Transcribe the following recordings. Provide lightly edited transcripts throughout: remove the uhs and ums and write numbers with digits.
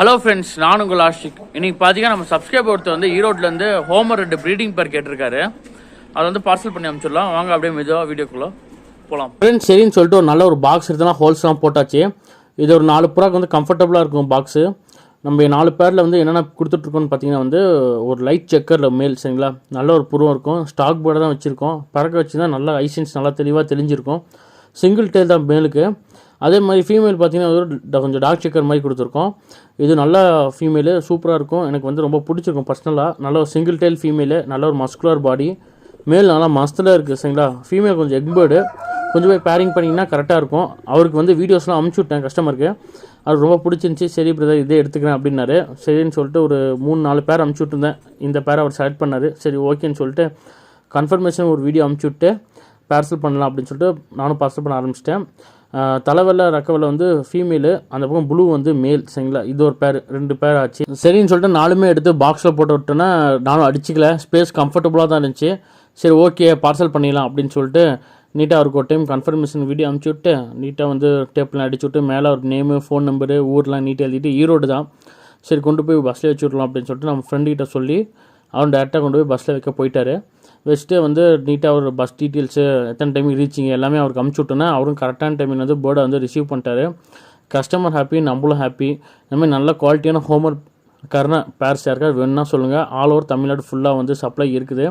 Hello friends, நான் உங்கள் ஆஷிக். இன்றைக்கி பார்த்தீங்கன்னா நம்ம சப்ஸ்கிரைபர் ஒருத்தர் வந்து ஈரோட்லேருந்து ஹோமர் 2 ப்ரீடிங் பேர் கேட்டிருக்காரு. அதை வந்து பார்சல் பண்ணி அனுப்பிச்சிடலாம். வாங்க அப்படியே மெதுவாக வீடியோக்குள்ளே போகலாம். ஃப்ரெண்ட்ஸ், சரின்னு சொல்லிட்டு ஒரு நல்ல ஒரு பாக்ஸ் எடுத்தோன்னா ஹோல்ஸ்லாம் போட்டாச்சு. இது ஒரு 4 புறாக்கு வந்து கம்ஃபர்டபுளாக இருக்கும் பாக்ஸு. நம்ம 4 பேரில் வந்து என்னென்ன கொடுத்துட்ருக்கோன்னு பார்த்தீங்கன்னா வந்து ஒரு லைட் செக்கரில் மேல், சரிங்களா, நல்ல ஒரு புருவம் இருக்கும். ஸ்டாக் போர்டை தான் வச்சுருக்கோம். பறக்க வச்சு தான் நல்லா ஐசன்ஸ் நல்லா தெளிவாக தெளிஞ்சிருக்கும். சிங்கிள் டேல் தான் மேலுக்கு. அதே மாதிரி ஃபீமேல் பார்த்தீங்கன்னா ஒரு கொஞ்சம் டார்க் செக்கர் மாதிரி கொடுத்துருக்கோம். இது நல்ல ஃபீமேலு, சூப்பராக இருக்கும். எனக்கு வந்து ரொம்ப பிடிச்சிருக்கும் பர்சனலாக. நல்ல ஒரு சிங்கிள் டெயில் ஃபீமேலு, நல்ல ஒரு மஸ்குலர் பாடி. மேல் நல்லா மஸ்தில் இருக்குது, சரிங்களா. ஃபீமேல் கொஞ்சம் எக் பேர்டு. கொஞ்சம் போய் பேரிங் பண்ணிங்கன்னா கரெக்டாக இருக்கும். அவருக்கு வந்து வீடியோஸ்லாம் அமுச்சு விட்டேன் கஸ்டமருக்கு. அது ரொம்ப பிடிச்சிருந்துச்சி. சரி பிரதர், இதே எடுத்துக்கிறேன் அப்படின்னாரு. சரின்னு சொல்லிட்டு ஒரு 3-4 பேர் அமுச்சு விட்டுருந்தேன். இந்த பேரை அவர் செலக்ட் பண்ணார். சரி ஓகேன்னு சொல்லிட்டு கன்ஃபர்மேஷன் ஒரு வீடியோ அமுச்சு விட்டு பார்சல் பண்ணலாம் அப்படின்னு சொல்லிட்டு நானும் பார்சல் பண்ண ஆரம்பிச்சிட்டேன். தலைவெல்ல ரக்கவெல்ல வந்து ஃபீமேலு, அந்த பக்கம் ப்ளூ வந்து மேல், சரிங்களா. இது ஒரு பேர், 2 பேர் ஆச்சு. சரின்னு சொல்லிட்டு 4மே எடுத்து பாக்ஸில் போட்டு விட்டோன்னா நானும் அடிச்சிக்கல. ஸ்பேஸ் கம்ஃபர்டபுளாக தான் இருந்துச்சு. சரி ஓகே பார்சல் பண்ணிடலாம் அப்படின்னு சொல்லிட்டு நீட்டாக அவருக்கு ஒரு டைம் கன்ஃபர்மேஷன் வீடியோ அனுப்பிச்சி விட்டு நீட்டாக வந்து டேப்லாம் அடிச்சு விட்டு மேலே ஒரு நேமு, ஃபோன் நம்பரு, ஊர்லாம் நீட்டாக எழுதிட்டு ஈரோடு தான். சரி கொண்டு போய் பஸ்ஸில் வச்சு விட்லாம் அப்படின்னு சொல்லிட்டு நம்ம ஃப்ரெண்டுக்கிட்ட சொல்லி அவன் டேரெக்டாக கொண்டு போய் பஸ்ஸில் வைக்க போயிட்டார். வச்சுட்டு வந்து நீட்டாக ஒரு பஸ் டீட்டெயில்ஸு, எத்தனை டைமுக்கு ரீச்சிங் எல்லாமே அவருக்கு அமுச்சு விட்டோன்னா அவரும் கரெக்டான டைமில் வந்து பேர்டை வந்து ரிசீவ் பண்ணிட்டாரு. கஸ்டமர் ஹாப்பி, நம்மளும் ஹாப்பி. இந்தமாதிரி நல்ல குவாலிட்டியான ஹோமர் கர்ணா பேர்ஸ் யாருக்காவது வேணும்னா சொல்லுங்கள். ஆல் ஓவர் தமிழ்நாடு ஃபுல்லாக வந்து சப்ளை இருக்குது.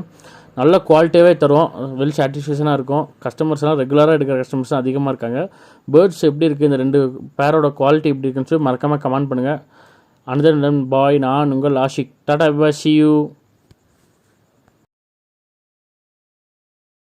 நல்ல குவாலிட்டியாகவே தரும். வெல் சாட்டிஸ்ஃபேக்ஷனாக இருக்கும். கஸ்டமர்ஸ்லாம் ரெகுலராக எடுக்கிற கஸ்டமர்ஸ் தான் அதிகமாக இருக்காங்க. பேர்ட்ஸ் எப்படி இருக்குது, இந்த 2 பேரோட குவாலிட்டி எப்படி இருக்குன்னு சொல்லி மறக்காமல் கமெண்ட் பண்ணுங்கள். அனதர் பாய், நான் உங்கள் Ashik. Tata, bye, see you.